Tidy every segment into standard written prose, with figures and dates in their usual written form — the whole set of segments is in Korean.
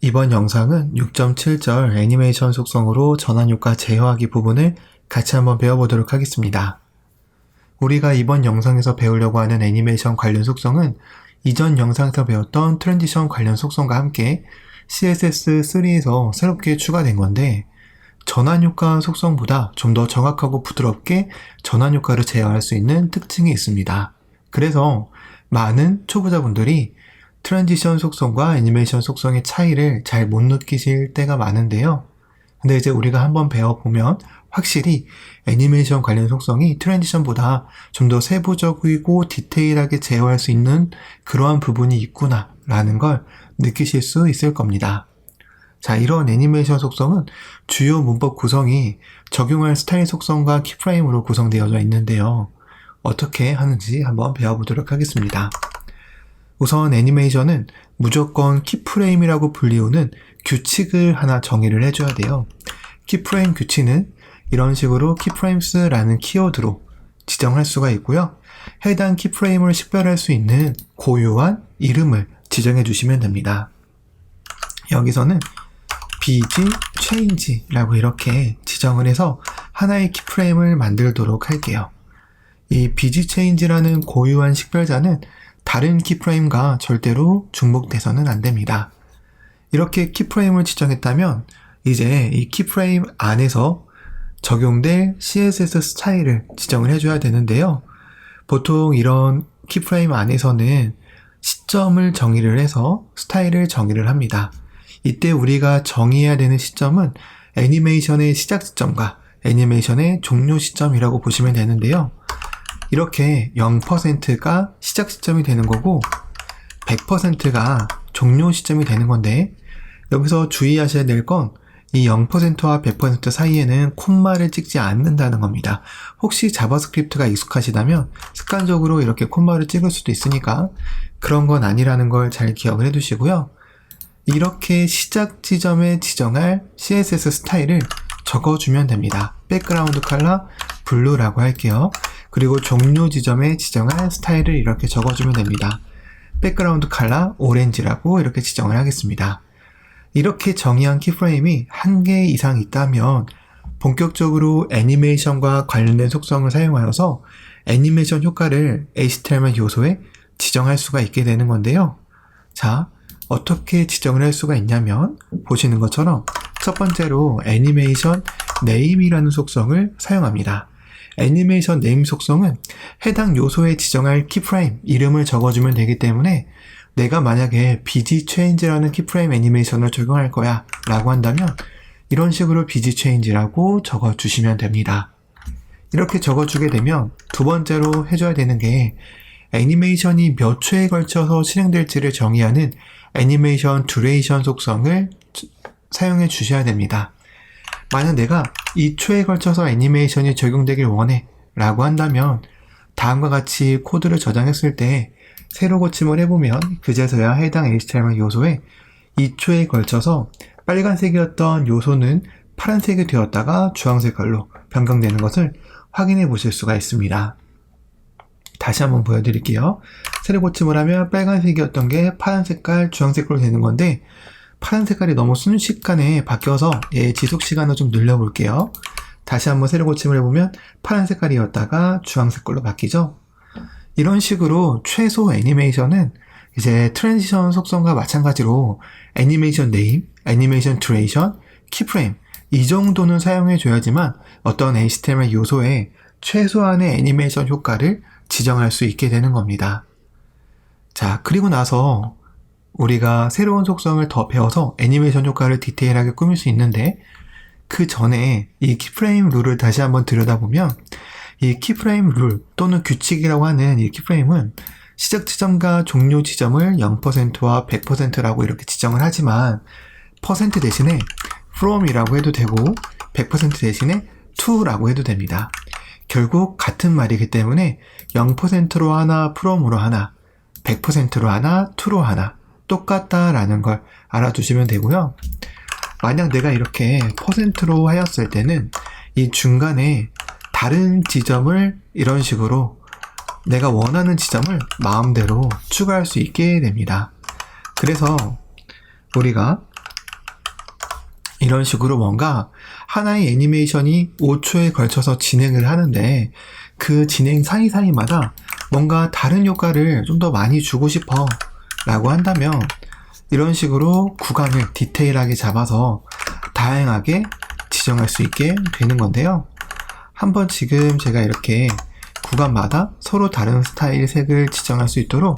이번 영상은 6.7절 애니메이션 속성으로 전환효과 제어하기 부분을 같이 한번 배워보도록 하겠습니다. 우리가 이번 영상에서 배우려고 하는 애니메이션 관련 속성은 이전 영상에서 배웠던 트랜지션 관련 속성과 함께 CSS3에서 새롭게 추가된 건데, 전환효과 속성보다 좀 더 정확하고 부드럽게 전환효과를 제어할 수 있는 특징이 있습니다. 그래서 많은 초보자분들이 트랜지션 속성과 애니메이션 속성의 차이를 잘 못 느끼실 때가 많은데요. 근데 이제 우리가 한번 배워보면 확실히 애니메이션 관련 속성이 트랜지션보다 좀 더 세부적이고 디테일하게 제어할 수 있는 그러한 부분이 있구나 라는 걸 느끼실 수 있을 겁니다. 자, 이런 애니메이션 속성은 주요 문법 구성이 적용할 스타일 속성과 키프레임으로 구성되어져 있는데요. 어떻게 하는지 한번 배워보도록 하겠습니다. 우선 애니메이션은 무조건 키프레임이라고 불리우는 규칙을 하나 정의를 해줘야 돼요. 키프레임 규칙은 이런 식으로 키프레임스라는 키워드로 지정할 수가 있고요. 해당 키프레임을 식별할 수 있는 고유한 이름을 지정해 주시면 됩니다. 여기서는 BG change라고 이렇게 지정을 해서 하나의 키프레임을 만들도록 할게요. 이 BG change라는 고유한 식별자는 다른 키프레임과 절대로 중복돼서는 안 됩니다. 이렇게 키프레임을 지정했다면 이제 이 키프레임 안에서 적용될 CSS 스타일을 지정을 해줘야 되는데요. 보통 이런 키프레임 안에서는 시점을 정의를 해서 스타일을 정의를 합니다. 이때 우리가 정의해야 되는 시점은 애니메이션의 시작 시점과 애니메이션의 종료 시점이라고 보시면 되는데요. 이렇게 0%가 시작 시점이 되는 거고 100%가 종료 시점이 되는 건데, 여기서 주의하셔야 될 건 이 0%와 100% 사이에는 콤마를 찍지 않는다는 겁니다. 혹시 자바스크립트가 익숙하시다면 습관적으로 이렇게 콤마를 찍을 수도 있으니까 그런 건 아니라는 걸 잘 기억을 해두시고요. 이렇게 시작 지점에 지정할 CSS 스타일을 적어주면 됩니다. 백그라운드 컬러 블루라고 할게요. 그리고 종료 지점에 지정할 스타일을 이렇게 적어주면 됩니다. 백그라운드 컬러 오렌지라고 이렇게 지정을 하겠습니다. 이렇게 정의한 키프레임이 1개 이상 있다면 본격적으로 애니메이션과 관련된 속성을 사용하여서 애니메이션 효과를 HTML 요소에 지정할 수가 있게 되는 건데요. 자, 어떻게 지정을 할 수가 있냐면 보시는 것처럼 첫 번째로 애니메이션 네임이라는 속성을 사용합니다. 애니메이션 네임 속성은 해당 요소에 지정할 키프레임 이름을 적어주면 되기 때문에 내가 만약에 BG change라는 키프레임 애니메이션을 적용할 거야 라고 한다면 이런 식으로 BG change라고 적어주시면 됩니다. 이렇게 적어주게 되면 두 번째로 해줘야 되는 게 애니메이션이 몇 초에 걸쳐서 실행될지를 정의하는 애니메이션 듀레이션 속성을 사용해 주셔야 됩니다. 만약 내가 2초에 걸쳐서 애니메이션이 적용되길 원해 라고 한다면 다음과 같이 코드를 저장했을 때 새로 고침을 해보면 그제서야 해당 HTML 요소에 2초에 걸쳐서 빨간색이었던 요소는 파란색이 되었다가 주황색깔로 변경되는 것을 확인해 보실 수가 있습니다. 다시 한번 보여드릴게요. 새로 고침을 하면 빨간색이었던 게 파란 색깔, 주황 색깔로 되는 건데 파란 색깔이 너무 순식간에 바뀌어서 지속 시간을 좀 늘려볼게요. 다시 한번 새로 고침을 해보면 파란 색깔이었다가 주황 색깔로 바뀌죠. 이런 식으로 최소 애니메이션은 이제 트랜지션 속성과 마찬가지로 애니메이션 네임, 애니메이션 듀레이션, 키프레임 이 정도는 사용해 줘야지만 어떤 HTML 요소에 최소한의 애니메이션 효과를 지정할 수 있게 되는 겁니다. 자, 그리고 나서 우리가 새로운 속성을 더 배워서 애니메이션 효과를 디테일하게 꾸밀 수 있는데, 그 전에 이 키프레임 룰을 다시 한번 들여다보면 이 키프레임 룰 또는 규칙이라고 하는 이 키프레임은 시작 지점과 종료 지점을 0%와 100%라고 이렇게 지정을 하지만 퍼센트 대신에 from이라고 해도 되고 100% 대신에 to라고 해도 됩니다. 결국 같은 말이기 때문에 0%로 하나, from으로 하나, 100%로 하나, to로 하나 똑같다라는 걸 알아두시면 되고요. 만약 내가 이렇게 퍼센트로 하였을 때는 이 중간에 다른 지점을 이런 식으로 내가 원하는 지점을 마음대로 추가할 수 있게 됩니다. 그래서 우리가 이런 식으로 뭔가 하나의 애니메이션이 5초에 걸쳐서 진행을 하는데 그 진행 사이사이마다 뭔가 다른 효과를 좀 더 많이 주고 싶어 라고 한다면 이런 식으로 구간을 디테일하게 잡아서 다양하게 지정할 수 있게 되는 건데요. 한번 지금 제가 이렇게 구간마다 서로 다른 스타일 색을 지정할 수 있도록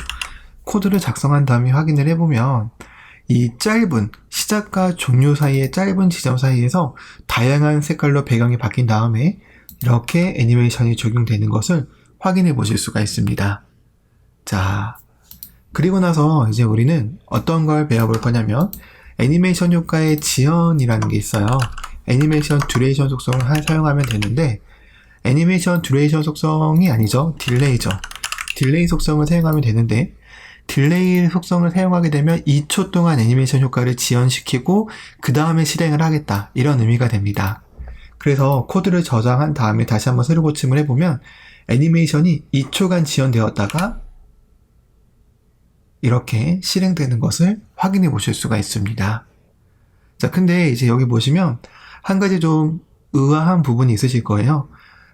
코드를 작성한 다음에 확인을 해보면 이 짧은 시작과 종료 사이의 짧은 지점 사이에서 다양한 색깔로 배경이 바뀐 다음에 이렇게 애니메이션이 적용되는 것을 확인해 보실 수가 있습니다. 자, 그리고 나서 이제 우리는 어떤 걸 배워볼 거냐면 애니메이션 효과의 지연이라는 게 있어요. 애니메이션 듀레이션 속성을 사용하면 되는데 애니메이션 듀레이션 속성이 아니죠. 딜레이죠. 딜레이 속성을 사용하면 되는데 딜레이 속성을 사용하게 되면 2초 동안 애니메이션 효과를 지연시키고 그 다음에 실행을 하겠다. 이런 의미가 됩니다. 그래서 코드를 저장한 다음에 다시 한번 새로 고침을 해보면 애니메이션이 2초간 지연되었다가 이렇게 실행되는 것을 확인해 보실 수가 있습니다. 자, 근데 이제 여기 보시면 한 가지 좀 의아한 부분이 있으실 거예요.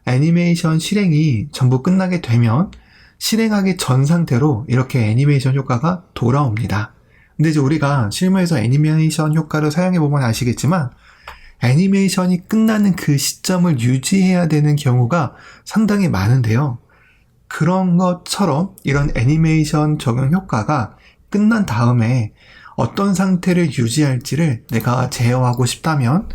애니메이션 실행이 전부 끝나게 되면 실행하기 전 상태로 이렇게 애니메이션 효과가 돌아옵니다. 근데 이제 우리가 실무에서 애니메이션 효과를 사용해보면 아시겠지만 애니메이션이 끝나는 그 시점을 유지해야 되는 경우가 상당히 많은데요. 그런 것처럼 이런 애니메이션 적용 효과가 끝난 다음에 어떤 상태를 유지할지를 내가 제어하고 싶다면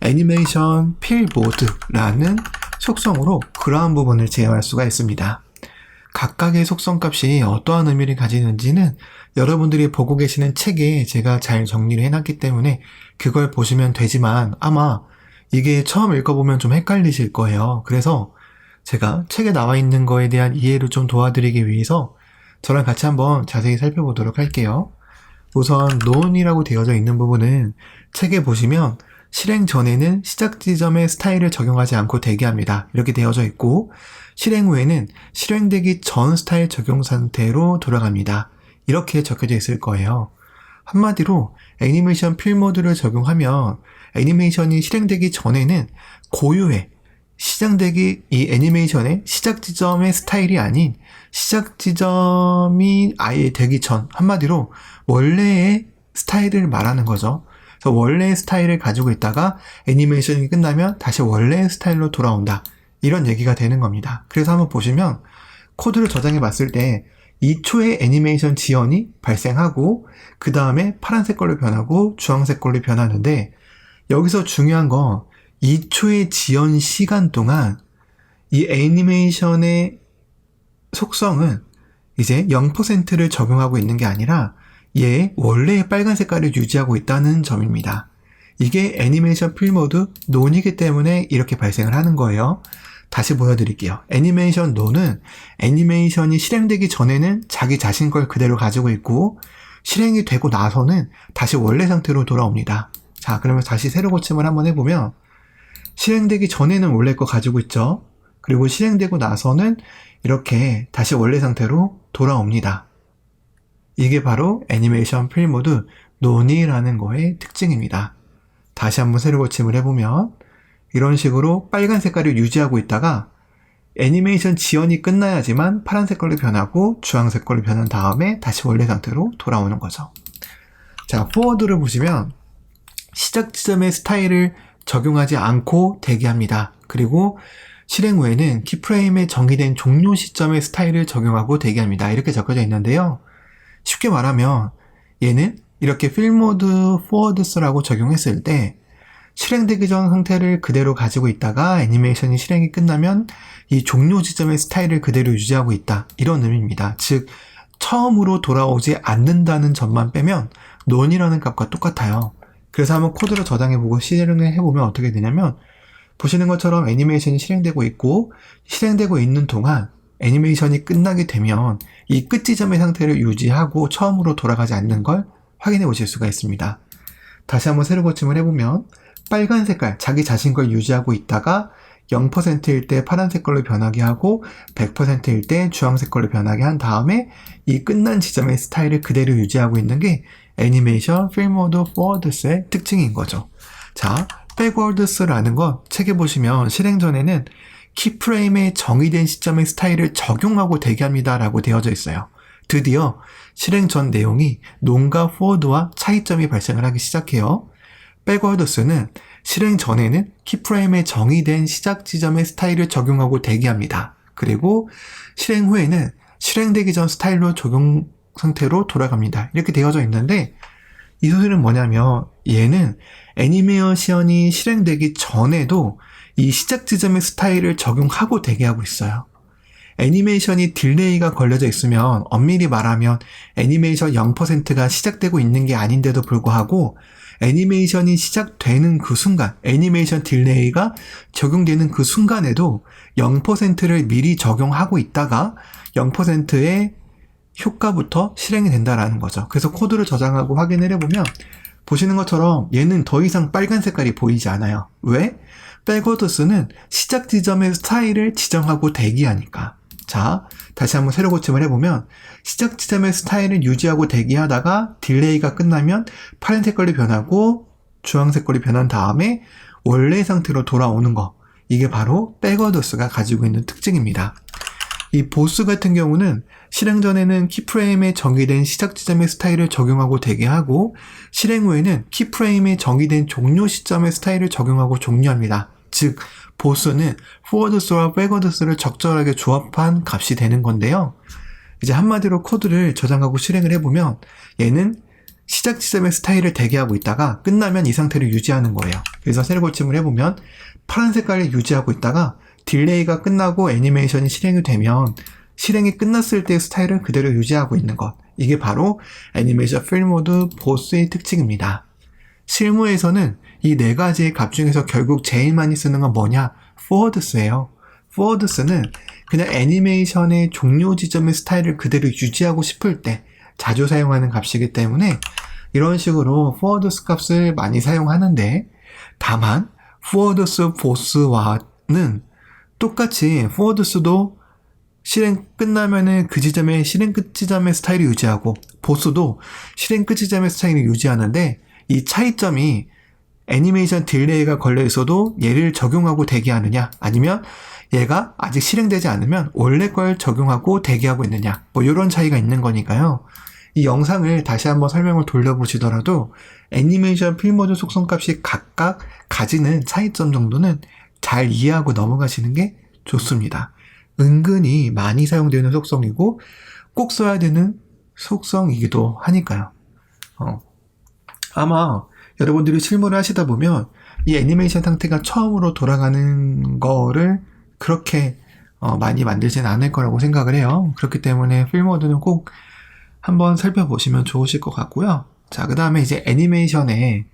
애니메이션 필 모드라는 속성으로 그러한 부분을 제어할 수가 있습니다. 각각의 속성값이 어떠한 의미를 가지는지는 여러분들이 보고 계시는 책에 제가 잘 정리를 해놨기 때문에 그걸 보시면 되지만 아마 이게 처음 읽어보면 좀 헷갈리실 거예요. 그래서 제가 책에 나와 있는 거에 대한 이해를 좀 도와드리기 위해서 저랑 같이 한번 자세히 살펴보도록 할게요. 우선 논이라고 되어져 있는 부분은 책에 보시면 실행 전에는 시작 지점의 스타일을 적용하지 않고 대기합니다. 이렇게 되어져 있고 실행 후에는 실행되기 전 스타일 적용 상태로 돌아갑니다. 이렇게 적혀져 있을 거예요. 한마디로 애니메이션 필 모드를 적용하면 애니메이션이 실행되기 전에는 고유의 이 애니메이션의 시작 지점의 스타일이 아닌 시작 지점이 아예 되기 전, 한마디로 원래의 스타일을 말하는 거죠. 그래서 원래의 스타일을 가지고 있다가 애니메이션이 끝나면 다시 원래의 스타일로 돌아온다. 이런 얘기가 되는 겁니다. 그래서 한번 보시면 코드를 저장해 봤을 때 2초의 애니메이션 지연이 발생하고 그 다음에 파란색 걸로 변하고 주황색 걸로 변하는데 여기서 중요한 건 2초의 지연 시간 동안 이 애니메이션의 속성은 이제 0%를 적용하고 있는 게 아니라 얘 원래의 빨간 색깔을 유지하고 있다는 점입니다. 이게 애니메이션 필 모드 논이기 때문에 이렇게 발생을 하는 거예요. 다시 보여드릴게요. 애니메이션 논은 애니메이션이 실행되기 전에는 자기 자신 걸 그대로 가지고 있고 실행이 되고 나서는 다시 원래 상태로 돌아옵니다. 자, 그러면 다시 세로 고침을 한번 해보면 실행되기 전에는 원래 거 가지고 있죠. 그리고 실행되고 나서는 이렇게 다시 원래 상태로 돌아옵니다. 이게 바로 애니메이션 필 모드 논이라는 거의 특징입니다. 다시 한번 세로 고침을 해보면 이런 식으로 빨간 색깔을 유지하고 있다가 애니메이션 지연이 끝나야지만 파란 색깔로 변하고 주황 색깔로 변한 다음에 다시 원래 상태로 돌아오는 거죠. 자, 포워드를 보시면 시작 지점의 스타일을 적용하지 않고 대기합니다. 그리고 실행 후에는 키프레임에 정의된 종료 시점의 스타일을 적용하고 대기합니다. 이렇게 적혀져 있는데요. 쉽게 말하면 얘는 이렇게 필 모드 포워드스라고 적용했을 때 실행되기 전 상태를 그대로 가지고 있다가 애니메이션이 실행이 끝나면 이 종료 지점의 스타일을 그대로 유지하고 있다. 이런 의미입니다. 즉 처음으로 돌아오지 않는다는 점만 빼면 논이라는 값과 똑같아요. 그래서 한번 코드를 저장해보고 실행을 해보면 어떻게 되냐면 보시는 것처럼 애니메이션이 실행되고 있고 실행되고 있는 동안 애니메이션이 끝나게 되면 이 끝 지점의 상태를 유지하고 처음으로 돌아가지 않는 걸 확인해 보실 수가 있습니다. 다시 한번 세로 고침을 해보면 빨간 색깔, 자기 자신 걸 유지하고 있다가 0%일 때 파란색 걸로 변하게 하고 100%일 때 주황색 걸로 변하게 한 다음에 이 끝난 지점의 스타일을 그대로 유지하고 있는 게 애니메이션 필 모드 포워드스의 특징인 거죠. 자, backwards라는 건 책에 보시면 실행 전에는 키프레임에 정의된 시점의 스타일을 적용하고 대기합니다 라고 되어져 있어요. 드디어 실행 전 내용이 논과 forward와 차이점이 발생을 하기 시작해요. backwards는 실행 전에는 키프레임에 정의된 시작 지점의 스타일을 적용하고 대기합니다. 그리고 실행 후에는 실행되기 전 스타일로 적용 상태로 돌아갑니다. 이렇게 되어져 있는데 이 소리는 뭐냐면 얘는 애니메이션이 실행되기 전에도 이 시작 지점의 스타일을 적용하고 대기하고 있어요. 애니메이션이 딜레이가 걸려져 있으면 엄밀히 말하면 애니메이션 0%가 시작되고 있는 게 아닌데도 불구하고 애니메이션이 시작되는 그 순간, 애니메이션 딜레이가 적용되는 그 순간에도 0%를 미리 적용하고 있다가 0%의 효과부터 실행이 된다라는 거죠. 그래서 코드를 저장하고 확인을 해보면 보시는 것처럼 얘는 더 이상 빨간 색깔이 보이지 않아요. 왜? backwards는 시작 지점의 스타일을 지정하고 대기하니까. 자, 다시 한번 새로 고침을 해보면 시작 지점의 스타일을 유지하고 대기하다가 딜레이가 끝나면 파란 색깔이 변하고 주황 색깔이 변한 다음에 원래 상태로 돌아오는 거. 이게 바로 backwards가 가지고 있는 특징입니다. 이 보스 같은 경우는 실행 전에는 키프레임에 정의된 시작 지점의 스타일을 적용하고 대기하고 실행 후에는 키프레임에 정의된 종료 시점의 스타일을 적용하고 종료합니다. 즉 보스는 forwards와 backwards를 적절하게 조합한 값이 되는 건데요. 이제 한마디로 코드를 저장하고 실행을 해보면 얘는 시작 지점의 스타일을 대기하고 있다가 끝나면 이 상태를 유지하는 거예요. 그래서 세로 고침을 해보면 파란 색깔을 유지하고 있다가 딜레이가 끝나고 애니메이션이 실행이 되면 실행이 끝났을 때의 스타일을 그대로 유지하고 있는 것. 이게 바로 애니메이션 필모드 보스의 특징입니다. 실무에서는 이 네 가지의 값 중에서 결국 제일 많이 쓰는 건 뭐냐? forwards예요. forwards는 그냥 애니메이션의 종료 지점의 스타일을 그대로 유지하고 싶을 때 자주 사용하는 값이기 때문에 이런 식으로 forwards 값을 많이 사용하는데 다만 forwards 보스와는 똑같이 forwards도 실행 끝나면은 그 지점에 실행 끝 지점의 스타일을 유지하고 보스도 실행 끝 지점의 스타일을 유지하는데 이 차이점이 애니메이션 딜레이가 걸려 있어도 얘를 적용하고 대기하느냐 아니면 얘가 아직 실행되지 않으면 원래 걸 적용하고 대기하고 있느냐 뭐 이런 차이가 있는 거니까요. 이 영상을 다시 한번 설명을 돌려보시더라도 애니메이션 필모드 속성값이 각각 가지는 차이점 정도는 잘 이해하고 넘어가시는 게 좋습니다. 은근히 많이 사용되는 속성이고 꼭 써야 되는 속성이기도 하니까요. 아마 여러분들이 실무를 하시다 보면 이 애니메이션 상태가 처음으로 돌아가는 거를 그렇게 많이 만들지는 않을 거라고 생각을 해요. 그렇기 때문에 필모드는 꼭 한번 살펴보시면 좋으실 것 같고요. 자, 그 다음에 이제 애니메이션의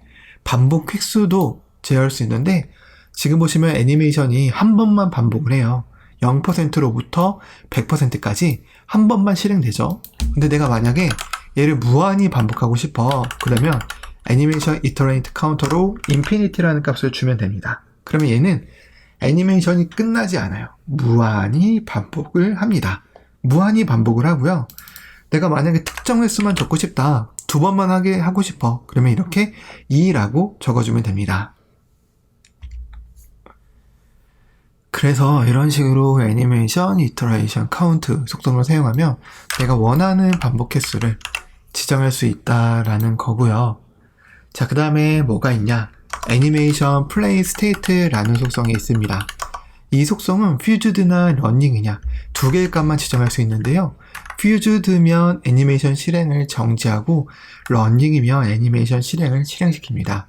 반복 획수도 제어할 수 있는데 지금 보시면 애니메이션이 한 번만 반복을 해요. 0%로부터 100%까지 한 번만 실행되죠. 근데 내가 만약에 얘를 무한히 반복하고 싶어. 그러면 애니메이션 iterate 카운터로 infinity라는 값을 주면 됩니다. 그러면 얘는 애니메이션이 끝나지 않아요. 무한히 반복을 합니다. 무한히 반복을 하고요. 내가 만약에 특정 횟수만 적고 싶다. 두 번만 하고 싶어. 그러면 이렇게 2라고 적어주면 됩니다. 그래서 이런 식으로 애니메이션, 이터레이션, 카운트 속성을 사용하면 내가 원하는 반복 횟수를 지정할 수 있다라는 거고요. 자, 그 다음에 뭐가 있냐? 애니메이션 플레이 스테이트라는 속성이 있습니다. 이 속성은 퓨즈드나 러닝이냐 두 개의 값만 지정할 수 있는데요. 퓨즈드면 애니메이션 실행을 정지하고 러닝이면 애니메이션 실행을 실행시킵니다.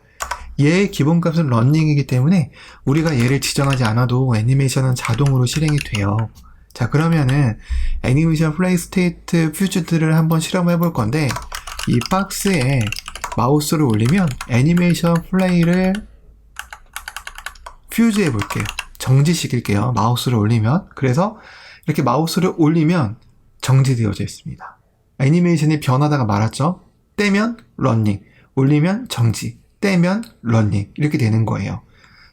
얘의 기본값은 러닝이기 때문에 우리가 얘를 지정하지 않아도 애니메이션은 자동으로 실행이 돼요. 자, 그러면은 애니메이션 플레이 스테이트 퓨즈드를 한번 실험해 볼 건데 이 박스에 마우스를 올리면 애니메이션 플레이를 퓨즈해 볼게요. 정지시킬게요. 마우스를 올리면. 그래서 이렇게 마우스를 올리면 정지되어져 있습니다. 애니메이션이 변하다가 말았죠. 떼면 러닝, 올리면 정지, 떼면 러닝 이렇게 되는 거예요.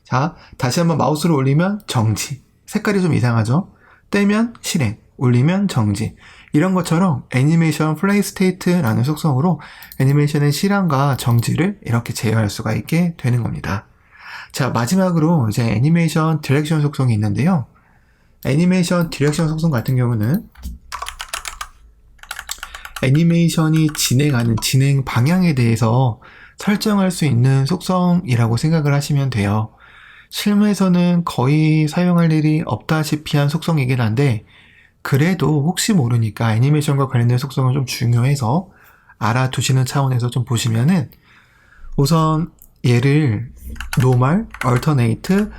자, 다시 한번 마우스를 올리면 정지. 색깔이 좀 이상하죠? 떼면 실행, 올리면 정지. 이런 것처럼 애니메이션 플레이 스테이트라는 속성으로 애니메이션의 실행과 정지를 이렇게 제어할 수가 있게 되는 겁니다. 자, 마지막으로 이제 애니메이션 디렉션 속성이 있는데요. 애니메이션 디렉션 속성 같은 경우는 애니메이션이 진행하는 진행 방향에 대해서 설정할 수 있는 속성이라고 생각을 하시면 돼요. 실무에서는 거의 사용할 일이 없다시피 한 속성이긴 한데, 그래도 혹시 모르니까 애니메이션과 관련된 속성은 좀 중요해서 알아두시는 차원에서 좀 보시면은, 우선 얘를 노멀, 얼터네이트,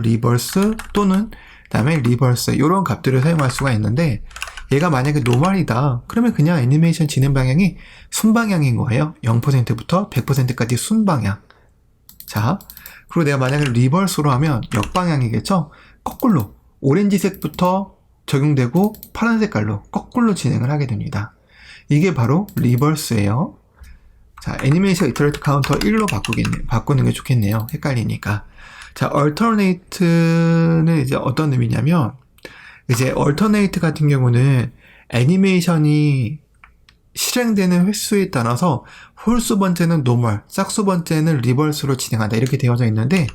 리버스 또는 그다음에 리버스 이런 값들을 사용할 수가 있는데, 얘가 만약에 노멀이다 그러면 그냥 애니메이션 진행 방향이 순방향인 거예요. 0%부터 100%까지 순방향. 자, 그리고 내가 만약에 리버스로 하면 역방향이겠죠. 거꾸로 오렌지색부터 적용되고 파란 색깔로 거꾸로 진행을 하게 됩니다. 이게 바로 리버스예요. 자, 애니메이션 이터레이트 카운터 1로 바꾸는 게 좋겠네요. 헷갈리니까. 자, alternate는 이제 어떤 의미냐면, 이제 alternate 같은 경우는 애니메이션이 실행되는 횟수에 따라서 홀수 번째는 normal, 짝수 번째는 reverse로 진행한다 이렇게 되어져 있는데,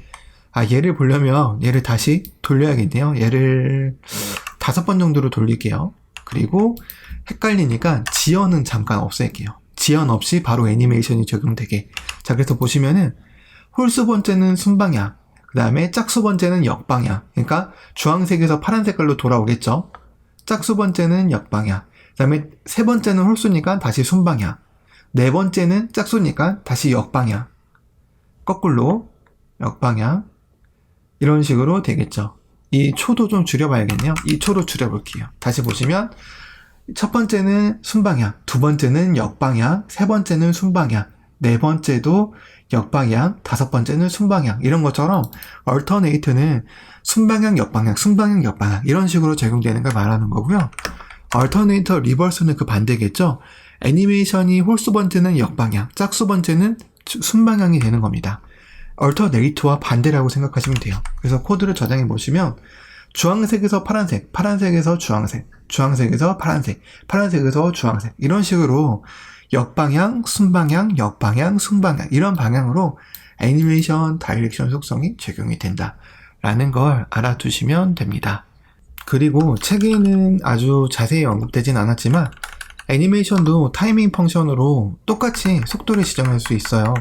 얘를 보려면 얘를 다시 돌려야겠네요. 얘를 5번 정도로 돌릴게요. 그리고 헷갈리니까 지연은 잠깐 없앨게요. 지연 없이 바로 애니메이션이 적용되게. 자, 그래서 보시면은 홀수 번째는 순방향, 그 다음에 짝수 번째는 역방향. 그러니까 주황색에서 파란 색깔로 돌아오겠죠. 짝수 번째는 역방향. 그 다음에 세 번째는 홀수니까 다시 순방향. 네 번째는 짝수니까 다시 역방향. 거꾸로 역방향. 이런 식으로 되겠죠. 이 초도 좀 줄여봐야겠네요. 이 초로 줄여볼게요. 다시 보시면 첫 번째는 순방향, 두 번째는 역방향, 세 번째는 순방향, 네 번째도 역방향, 다섯 번째는 순방향. 이런 것처럼 alternate는 순방향, 역방향, 순방향, 역방향 이런 식으로 적용되는 걸 말하는 거고요. alternate, reverse는 그 반대겠죠. 애니메이션이 홀수 번째는 역방향, 짝수 번째는 순방향이 되는 겁니다. alternate와 반대라고 생각하시면 돼요. 그래서 코드를 저장해 보시면 주황색에서 파란색, 파란색에서 주황색, 주황색에서 파란색, 파란색에서 주황색 이런 식으로 역방향, 순방향, 역방향, 순방향 이런 방향으로 애니메이션 다이렉션 속성이 적용이 된다라는 걸 알아두시면 됩니다. 그리고 책에는 아주 자세히 언급되진 않았지만 애니메이션도 타이밍 펑션으로 똑같이 속도를 지정할 수 있어요.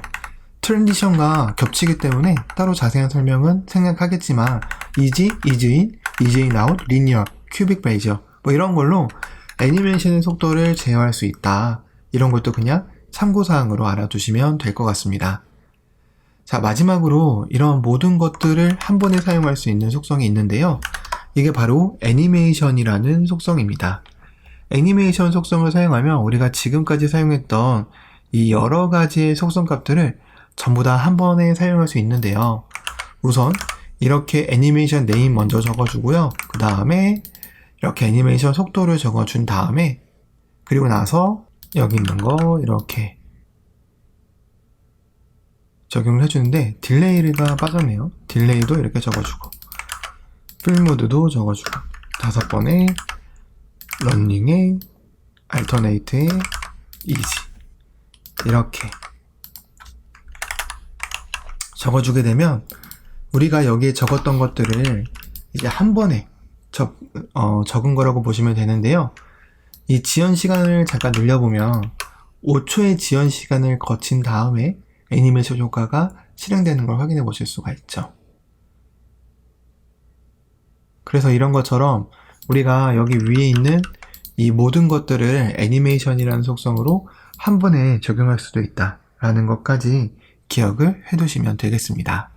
트랜지션과 겹치기 때문에 따로 자세한 설명은 생략하겠지만 이지, 이즈인, 이즈인 아웃, 리니어, 큐빅 베이저 뭐 이런 걸로 애니메이션의 속도를 제어할 수 있다. 이런 것도 그냥 참고사항으로 알아두시면 될 것 같습니다. 자, 마지막으로 이런 모든 것들을 한 번에 사용할 수 있는 속성이 있는데요. 이게 바로 애니메이션이라는 속성입니다. 애니메이션 속성을 사용하면 우리가 지금까지 사용했던 이 여러 가지의 속성 값들을 전부 다 한 번에 사용할 수 있는데요. 우선 이렇게 애니메이션 네임 먼저 적어주고요. 그 다음에 이렇게 애니메이션 속도를 적어준 다음에 그리고 나서 여기 있는 거 이렇게 적용을 해주는데 딜레이가 빠졌네요. 딜레이도 이렇게 적어주고 필모드도 적어주고 5번에 런닝에 알터네이트에 이지 이렇게 적어주게 되면 우리가 여기에 적었던 것들을 이제 한 번에 적은 거라고 보시면 되는데요. 이 지연 시간을 잠깐 늘려보면 5초의 지연 시간을 거친 다음에 애니메이션 효과가 실행되는 걸 확인해 보실 수가 있죠. 그래서 이런 것처럼 우리가 여기 위에 있는 이 모든 것들을 애니메이션이라는 속성으로 한 번에 적용할 수도 있다라는 것까지 기억을 해두시면 되겠습니다.